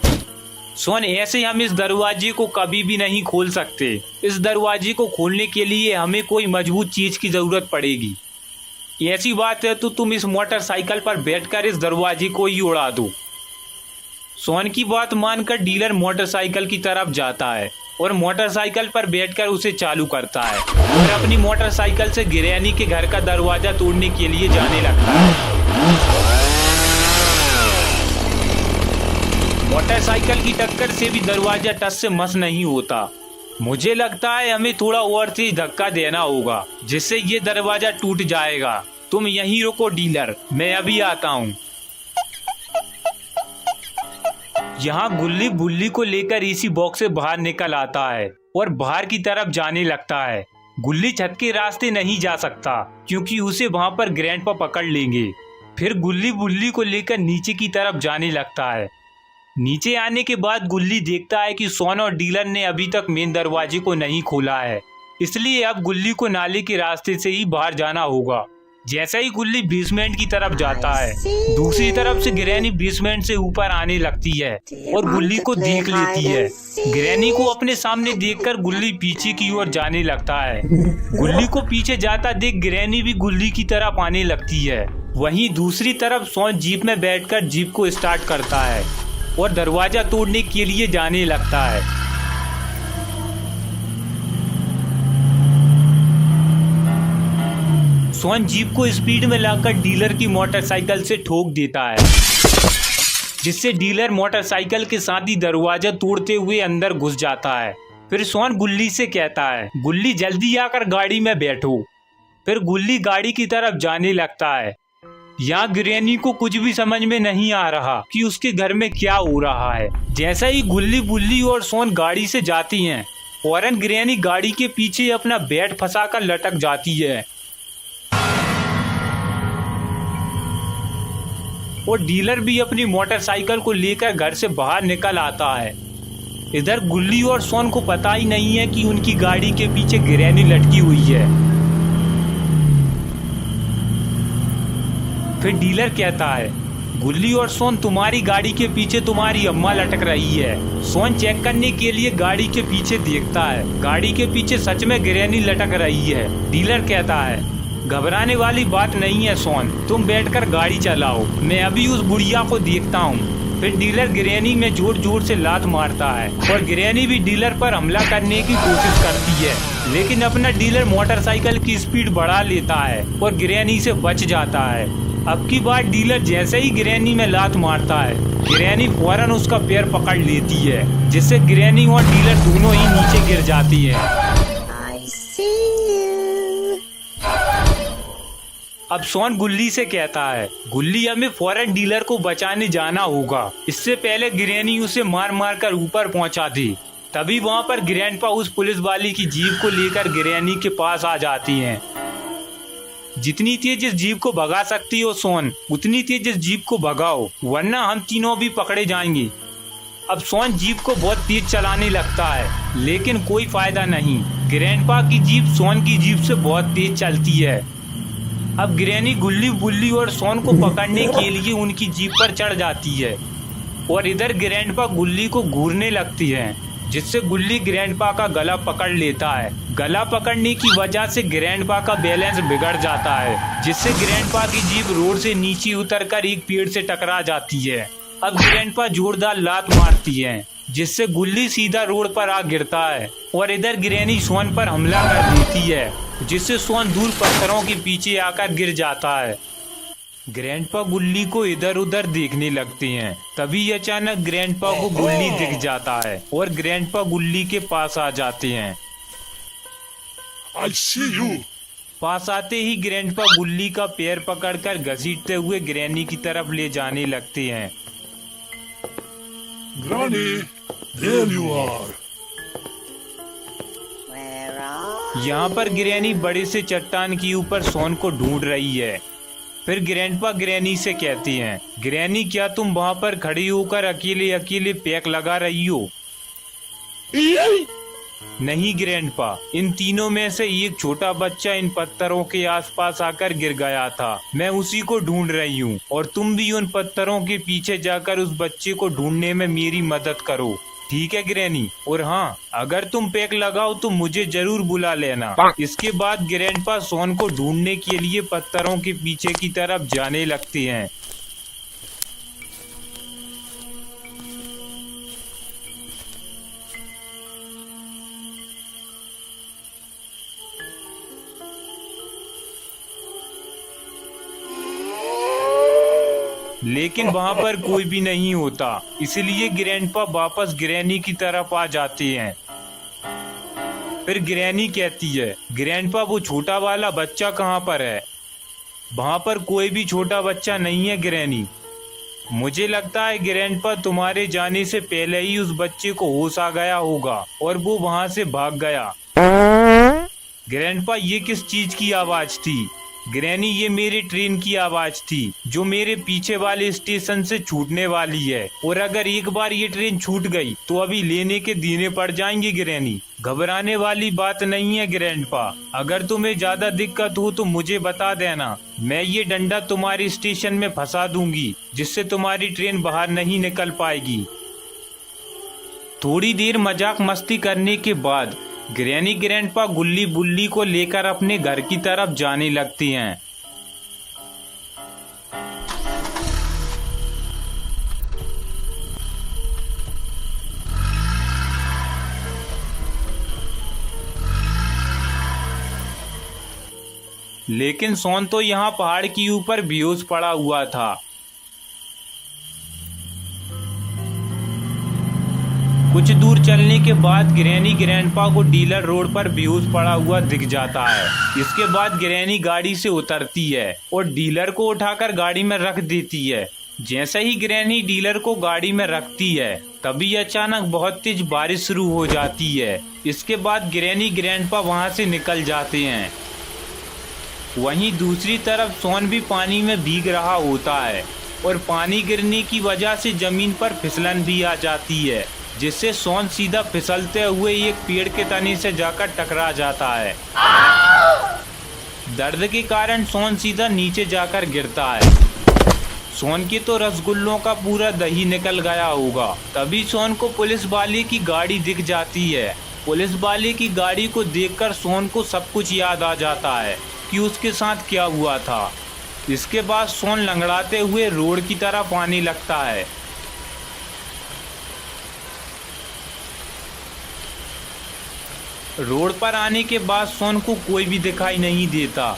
सोन, ऐसे हम इस दरवाजे को कभी भी नहीं खोल सकते। इस दरवाजे को खोलने के लिए हमें कोई मजबूत चीज की जरूरत पड़ेगी। ऐसी बात है तो तुम इस मोटरसाइकिल पर बैठकर इस दरवाजे को ही उड़ा दो। सोन की बात मानकर डीलर मोटरसाइकिल की तरफ जाता है और मोटरसाइकिल पर बैठकर उसे चालू करता है और अपनी मोटरसाइकिल से गिरैनी के घर का दरवाजा तोड़ने के लिए जाने लगता है। मोटरसाइकिल की टक्कर से भी दरवाजा टस से मस नहीं होता। मुझे लगता है हमें थोड़ा और तेज धक्का देना होगा, जिससे ये दरवाजा टूट जाएगा। तुम यहीं रुको डीलर, मैं अभी आता हूँ। यहाँ गुल्ली बुल्ली को लेकर एसी बॉक्स से बाहर निकल आता है और बाहर की तरफ जाने लगता है। गुल्ली छत के रास्ते नहीं जा सकता क्योंकि उसे वहाँ पर ग्रैंडपा पकड़ लेंगे। फिर गुल्ली बुल्ली को लेकर नीचे की तरफ जाने लगता है। नीचे आने के बाद गुल्ली देखता है कि सोन और डीलर ने अभी तक मेन दरवाजे को नहीं खोला है, इसलिए अब गुल्ली को नाले के रास्ते से ही बाहर जाना होगा। जैसा ही गुल्ली बेसमेंट की तरफ जाता है, दूसरी तरफ से ग्रैनी बेसमेंट से ऊपर आने लगती है और गुल्ली को देख लेती है। ग्रैनी को अपने सामने देखकर गुल्ली पीछे की ओर जाने लगता है। गुल्ली को पीछे जाता देख ग्रैनी भी गुल्ली की तरफ आने लगती है। वहीं दूसरी तरफ सोन जीप में बैठकर जीप को स्टार्ट करता है और दरवाजा तोड़ने के लिए जाने लगता है। सोन जीप को स्पीड में लाकर डीलर की मोटरसाइकिल से ठोक देता है, जिससे डीलर मोटरसाइकिल के साथ ही दरवाजा तोड़ते हुए अंदर घुस जाता है। फिर सोन गुल्ली से कहता है, गुल्ली जल्दी आकर गाड़ी में बैठो। फिर गुल्ली गाड़ी की तरफ जाने लगता है। यहाँ ग्रैनी को कुछ भी समझ में नहीं आ रहा कि उसके घर में क्या हो रहा है। जैसा ही गुल्ली, बुल्ली और सोन गाड़ी से जाती हैं, फौरन ग्रैनी गाड़ी के पीछे अपना बैट फंसाकर लटक जाती है और डीलर भी अपनी मोटरसाइकिल को लेकर घर से बाहर निकल आता है। इधर गुल्ली और सोन को पता ही नहीं है कि उनकी गाड़ी के पीछे ग्रैनी लटकी हुई है। फिर डीलर कहता है, गुल्ली और सोन, तुम्हारी गाड़ी के पीछे तुम्हारी अम्मा लटक रही है। सोन चेक करने के लिए गाड़ी के पीछे देखता है। गाड़ी के पीछे सच में ग्रैनी लटक रही है। डीलर कहता है, घबराने वाली बात नहीं है सोन, तुम बैठकर गाड़ी चलाओ, मैं अभी उस बुढ़िया को देखता हूँ। फिर डीलर ग्रैनी में जोर जोर से लात मारता है और ग्रैनी भी डीलर पर हमला करने की कोशिश करती है, लेकिन अपना डीलर मोटरसाइकिल की स्पीड बढ़ा लेता है और ग्रैनी से बच जाता है। अब की बार डीलर जैसे ही ग्रैनी में लात मारता है, ग्रैनी फौरन उसका पैर पकड़ लेती है, जिससे ग्रैनी और डीलर दोनों ही नीचे गिर जाती है। I see you. अब सोन गुल्ली से कहता है, गुल्ली, हमें फौरन डीलर को बचाने जाना होगा, इससे पहले ग्रैनी उसे मार मार कर ऊपर पहुंचा दी। तभी वहाँ पर ग्रैंडपा उस पुलिस वाली की जीप को लेकर ग्रैनी के पास आ जाती हैं। जितनी तेज इस जीप को भगा सकती हो सोन, उतनी तेज इस जीप को भगाओ, वरना हम तीनों भी पकड़े जाएंगे। अब सोन जीप को बहुत तेज चलाने लगता है, लेकिन कोई फायदा नहीं। ग्रैंडपा की जीप सोन की जीप से बहुत तेज चलती है। अब ग्रैनी गुल्ली, बुल्ली और सोन को पकड़ने के लिए उनकी जीप पर चढ़ जाती है और इधर ग्रैंडपा गुल्ली को घूरने लगती है, जिससे गुल्ली ग्रैंडपा का गला पकड़ लेता है। गला पकड़ने की वजह से ग्रैंडपा का बैलेंस बिगड़ जाता है, जिससे ग्रैंडपा की जीप रोड से नीचे उतरकर एक पेड़ से टकरा जाती है। अब ग्रैंडपा जोरदार लात मारती है, जिससे गुल्ली सीधा रोड पर आ गिरता है और इधर ग्रैनी सोन पर हमला कर देती है, जिससे सोन दूर पत्थरों के पीछे आकर गिर जाता है। ग्रैंडपा गुल्ली को इधर उधर देखने लगते हैं। तभी अचानक ग्रैंडपा को गुल्ली दिख जाता है और ग्रैंडपा गुल्ली के पास आ जाते हैं। I see you. पास आते ही ग्रैंडपा गुल्ली का पैर पकड़कर घसीटते हुए ग्रैनी की तरफ ले जाने लगते हैं। Granny, there you are. Where are यहाँ पर ग्रैनी बड़े से चट्टान के ऊपर सोन को ढूंढ रही है। फिर ग्रैंडपा ग्रैनी से कहती हैं, ग्रैनी, क्या तुम वहाँ पर खड़ी होकर अकेले अकेले पैक लगा रही हो? नहीं ग्रैंडपा, इन तीनों में से एक छोटा बच्चा इन पत्थरों के आसपास आकर गिर गया था, मैं उसी को ढूंढ रही हूँ और तुम भी उन पत्थरों के पीछे जाकर उस बच्चे को ढूंढने में मेरी मदद करो, ठीक है ग्रैनी? और हाँ, अगर तुम पैक लगाओ तो मुझे जरूर बुला लेना। इसके बाद ग्रैंडपा सोन को ढूंढने के लिए पत्थरों के पीछे की तरफ जाने लगते हैं। लेकिन वहाँ पर कोई भी नहीं होता, इसलिए ग्रैंडपा वापस ग्रैनी की तरफ आ जाते हैं। फिर ग्रैनी कहती है, ग्रैंडपा, वो छोटा वाला बच्चा कहाँ पर है? वहाँ पर कोई भी छोटा बच्चा नहीं है ग्रैनी। मुझे लगता है ग्रैंडपा, तुम्हारे जाने से पहले ही उस बच्चे को होश आ गया होगा और वो वहाँ से भाग गया। ग्रैंडपा, ये किस चीज की आवाज थी? ग्रैनी, ये मेरी ट्रेन की आवाज थी जो मेरे पीछे वाले स्टेशन से छूटने वाली है, और अगर एक बार ये ट्रेन छूट गई तो अभी लेने के देने पड़ जाएंगे ग्रैनी। घबराने वाली बात नहीं है ग्रैंडपा, अगर तुम्हें ज्यादा दिक्कत हो तो मुझे बता देना, मैं ये डंडा तुम्हारे स्टेशन में फंसा दूंगी, जिससे तुम्हारी ट्रेन बाहर नहीं निकल पाएगी। थोड़ी देर मजाक मस्ती करने के बाद ग्रैनी ग्रैंडपा गुल्ली बुल्ली को लेकर अपने घर की तरफ जाने लगती हैं। लेकिन सोन तो यहाँ पहाड़ के ऊपर बेहोश पड़ा हुआ था। कुछ दूर चलने के बाद ग्रैनी ग्रैंडपा को डीलर रोड पर बेहोश पड़ा हुआ दिख जाता है। इसके बाद ग्रैनी गाड़ी से उतरती है और डीलर को उठाकर गाड़ी में रख देती है। जैसे ही ग्रैनी डीलर को गाड़ी में रखती है तभी अचानक बहुत तेज बारिश शुरू हो जाती है। इसके बाद ग्रैनी ग्रैंडपा वहां से निकल जाते हैं। वहीं दूसरी तरफ शॉन भी पानी में भीग रहा होता है और पानी गिरने की वजह से जमीन पर फिसलन भी आ जाती है, जिससे शॉन सीधा फिसलते हुए एक पेड़ के तने से जाकर टकरा जाता है। दर्द के कारण शॉन सीधा नीचे जाकर गिरता है। शॉन के तो रसगुल्लों का पूरा दही निकल गया होगा। तभी शॉन को पुलिस वाले की गाड़ी दिख जाती है। पुलिस वाले की गाड़ी को देखकर शॉन को सब कुछ याद आ जाता है कि उसके साथ क्या हुआ था। इसके बाद शॉन लंगड़ाते हुए रोड की तरफ आने लगता है। रोड पर आने के बाद शॉन को कोई भी दिखाई नहीं देता।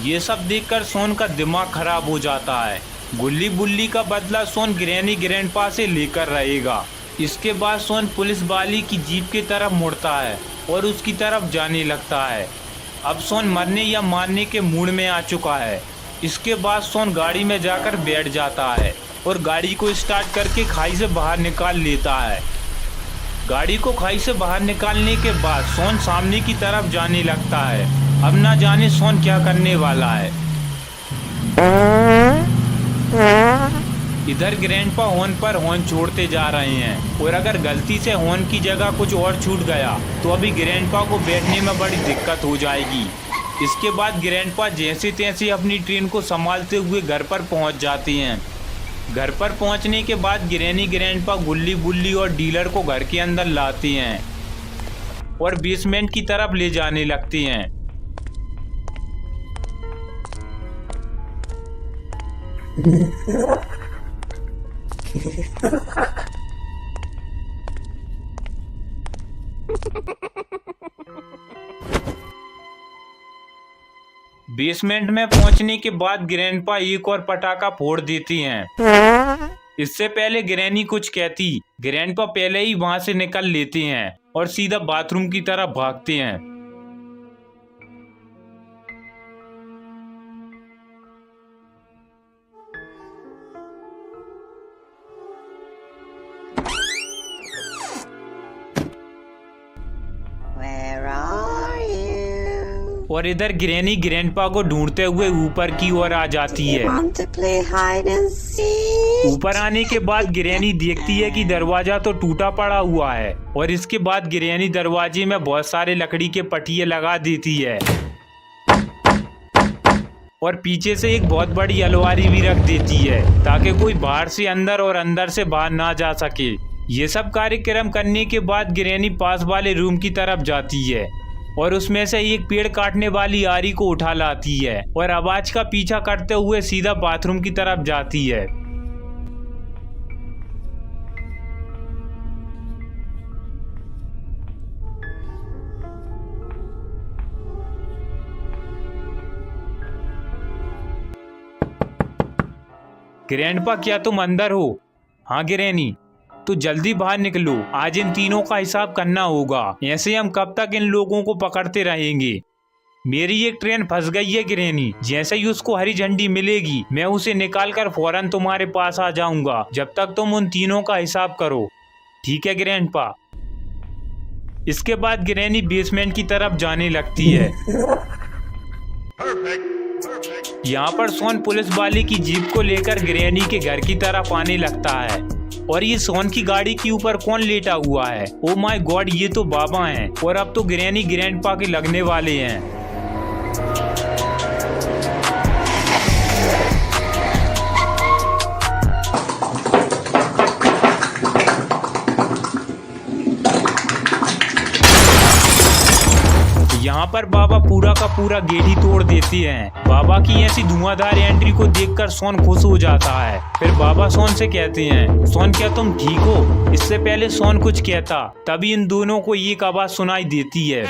ये सब देखकर शॉन का दिमाग खराब हो जाता है। गुल्ली बुल्ली का बदला शॉन ग्रैनी ग्रैंडपा से लेकर रहेगा। इसके बाद शॉन पुलिस वाले की जीप की तरफ मुड़ता है और उसकी तरफ जाने लगता है। अब शॉन मरने या मारने के मूड में आ चुका है। इसके बाद शॉन गाड़ी में जाकर बैठ जाता है और गाड़ी को स्टार्ट करके खाई से बाहर निकाल लेता है। गाड़ी को खाई से बाहर निकालने के बाद शॉन सामने की तरफ जाने लगता है। अब ना जाने शॉन क्या करने वाला है। इधर ग्रैंडपा हॉर्न पर हॉर्न छोड़ते जा रहे हैं और अगर गलती से हॉर्न की जगह कुछ और छूट गया तो अभी ग्रैंडपा को बैठने में बड़ी दिक्कत हो जाएगी। इसके बाद ग्रैंडपा जैसे तैसे अपनी ट्रेन को संभालते हुए घर पर पहुंच जाते हैं। घर पर पहुंचने के बाद ग्रैनी ग्रैंडपा गुल्ली बुल्ली और डीलर को घर के अंदर लाते हैं और बेसमेंट की तरफ ले जाने लगते हैं। बेसमेंट में पहुंचने के बाद ग्रैंडपा एक और पटाखा फोड़ देती हैं। इससे पहले ग्रैनी कुछ कहती, ग्रैंडपा पहले ही वहां से निकल लेते हैं और सीधा बाथरूम की तरफ भागते हैं। और इधर ग्रैनी ग्रैंडपा को ढूंढते हुए ऊपर की ओर आ जाती है। ऊपर आने के बाद ग्रैनी देखती है कि दरवाजा तो टूटा पड़ा हुआ है और इसके बाद ग्रैनी दरवाजे में बहुत सारे लकड़ी के पटिये लगा देती है और पीछे से एक बहुत बड़ी अलमारी भी रख देती है ताकि कोई बाहर से अंदर और अंदर से बाहर ना जा सके। ये सब कार्यक्रम करने के बाद ग्रैनी पास वाले रूम की तरफ जाती है और उसमें से एक पेड़ काटने वाली आरी को उठा लाती है और आवाज का पीछा करते हुए सीधा बाथरूम की तरफ जाती है। ग्रैंडपा, क्या तुम अंदर हो? हाँ ग्रैनी, तो जल्दी बाहर निकलो, आज इन तीनों का हिसाब करना होगा। ऐसे हम कब तक इन लोगों को पकड़ते रहेंगे। मेरी एक ट्रेन फंस गई है ग्रैनी, जैसे ही उसको हरी झंडी मिलेगी मैं उसे निकालकर फौरन तुम्हारे पास आ जाऊंगा। जब तक तुम उन तीनों का हिसाब करो, ठीक है ग्रैंडपा? इसके बाद ग्रैनी बेसमेंट की तरफ जाने लगती है। यहाँ पर शॉन पुलिस वाले की जीप को लेकर ग्रैनी के घर की तरफ आने लगता है और ये शॉन की गाड़ी के ऊपर कौन लेटा हुआ है? ओ माय गॉड, ये तो बाबा हैं और अब तो ग्रैनी ग्रैंडपा के लगने वाले हैं। यहाँ पर बाबा पूरा का पूरा गेट ही तोड़ देते हैं। बाबा की ऐसी धुआंधार एंट्री को देखकर शॉन खुश हो जाता है। फिर बाबा शॉन से कहते हैं, शॉन क्या तुम ठीक हो? इससे पहले शॉन कुछ कहता, तभी इन दोनों को एक आवाज सुनाई देती है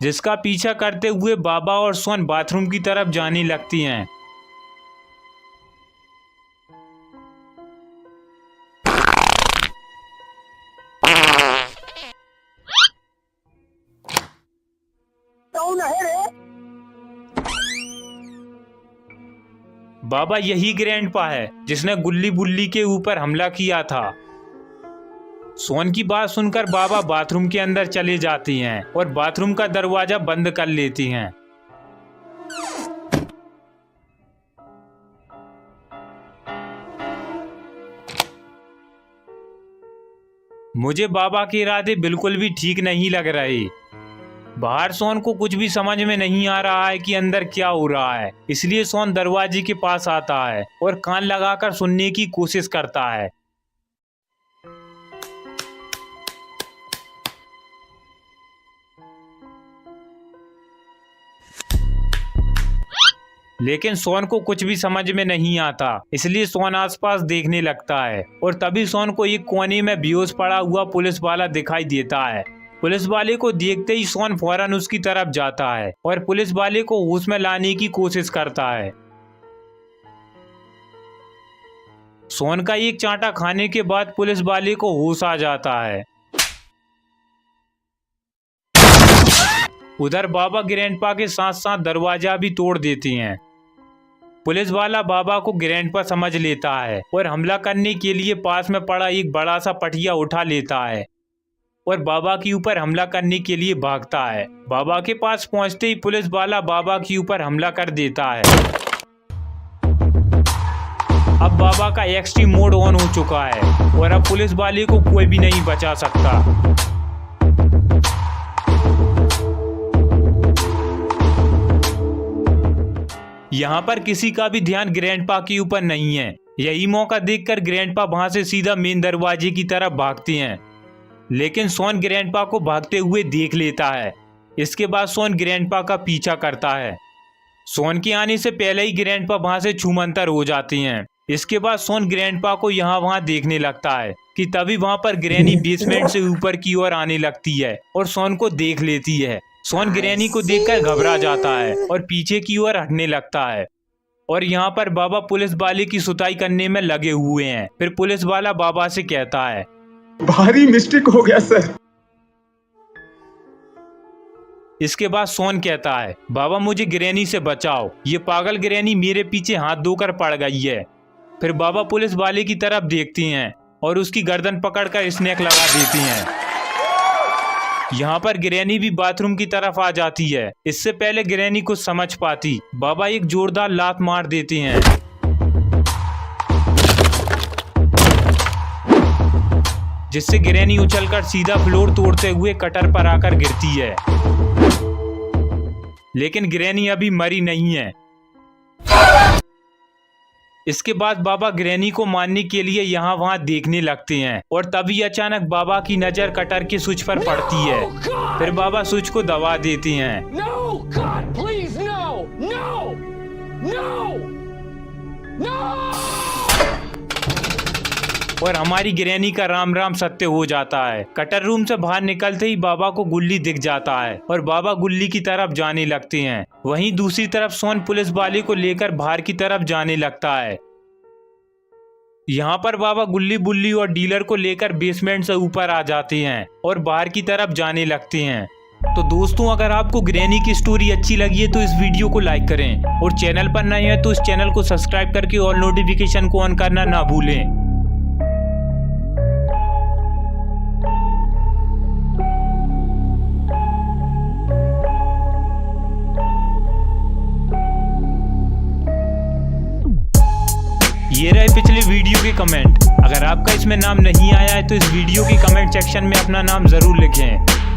जिसका पीछा करते हुए बाबा और शॉन बाथरूम की तरफ जाने लगती हैं। बाबा यही ग्रैंडपा है जिसने गुल्ली बुल्ली के ऊपर हमला किया था। सोन की बात सुनकर बाबा बाथरूम के अंदर चले जाती हैं और बाथरूम का दरवाजा बंद कर लेती हैं। मुझे बाबा के इरादे बिल्कुल भी ठीक नहीं लग रहे। बाहर सोन को कुछ भी समझ में नहीं आ रहा है कि अंदर क्या हो रहा है, इसलिए सोन दरवाजे के पास आता है और कान लगाकर सुनने की कोशिश करता है। लेकिन सोन को कुछ भी समझ में नहीं आता, इसलिए सोन आसपास देखने लगता है और तभी सोन को एक कोने में बेहोश पड़ा हुआ पुलिस वाला दिखाई देता है। पुलिस वाले को देखते ही सोन फौरन उसकी तरफ जाता है और पुलिस वाले को होश में लाने की कोशिश करता है। सोन का एक चांटा खाने के बाद पुलिस वाले को होश आ जाता है। उधर बाबा ग्रैंडपा के साथ साथ दरवाजा भी तोड़ देते हैं। पुलिस वाला बाबा को ग्रैंडपा समझ लेता है और हमला करने के लिए पास में पड़ा एक बड़ा सा पटिया उठा लेता है और बाबा के ऊपर हमला करने के लिए भागता है। बाबा के पास पहुंचते ही पुलिस वाला बाबा के ऊपर हमला कर देता है। अब बाबा का एक्सट्रीम मोड ऑन हो चुका है और अब पुलिस वाले को कोई भी नहीं बचा सकता। यहाँ पर किसी का भी ध्यान ग्रैंडपा के ऊपर नहीं है। यही मौका देखकर ग्रैंडपा वहां से सीधा मेन दरवाजे की तरफ भागते हैं, लेकिन सोन ग्रैंडपा को भागते हुए देख लेता है। इसके बाद सोन ग्रैंडपा का पीछा करता है। सोन के आने से पहले ही ग्रैंडपा वहां से छूमंतर हो जाती हैं। इसके बाद सोन ग्रैंडपा को यहाँ वहां देखने लगता है कि तभी वहां पर ग्रैनी बेसमेंट से ऊपर की ओर आने लगती है और सोन को देख लेती है। सोन ग्रैनी को देखकर घबरा जाता है और पीछे की ओर हटने लगता है और यहाँ पर बाबा पुलिस वाले की सुताई करने में लगे हुए हैं। फिर पुलिस वाला बाबा से कहता है, भारी मिस्टेक हो गया सर। इसके बाद सोन कहता है, बाबा मुझे ग्रैनी से बचाओ, ये पागल ग्रैनी मेरे पीछे हाथ धोकर पड़ गई है। फिर बाबा पुलिस वाले की तरफ देखती हैं और उसकी गर्दन पकड़कर स्नेक लगा देती हैं। यहाँ पर ग्रैनी भी बाथरूम की तरफ आ जाती है। इससे पहले ग्रैनी कुछ समझ पाती, बाबा एक जोरदार लात मार देते हैं। जिससे ग्रैनी उछलकर सीधा फ्लोर तोड़ते हुए कटर पर आकर गिरती है। लेकिन ग्रैनी अभी मरी नहीं है। इसके बाद बाबा ग्रैनी को मारने के लिए यहाँ वहाँ देखने लगते हैं और तभी अचानक बाबा की नजर कटर के स्विच पर पड़ती है। फिर बाबा स्विच को दबा देती हैं। No, God, please, no! No! No! No! और हमारी ग्रैनी का राम राम सत्य हो जाता है। कटर रूम से बाहर निकलते ही बाबा को गुल्ली दिख जाता है और बाबा गुल्ली की तरफ जाने लगते हैं। वहीं दूसरी तरफ सोन पुलिस वाले को लेकर बाहर की तरफ जाने लगता है। यहाँ पर बाबा गुल्ली बुल्ली और डीलर को लेकर बेसमेंट से ऊपर आ जाते हैं और बाहर की तरफ जाने लगते हैं। तो दोस्तों, अगर आपको ग्रैनी की स्टोरी अच्छी लगी है तो इस वीडियो को लाइक करें और चैनल पर नए हैं तो इस चैनल को सब्सक्राइब करके ऑल नोटिफिकेशन को ऑन करना ना भूलें। ये रहे पिछले वीडियो के कमेंट। अगर आपका इसमें नाम नहीं आया है तो इस वीडियो के कमेंट सेक्शन में अपना नाम जरूर लिखें।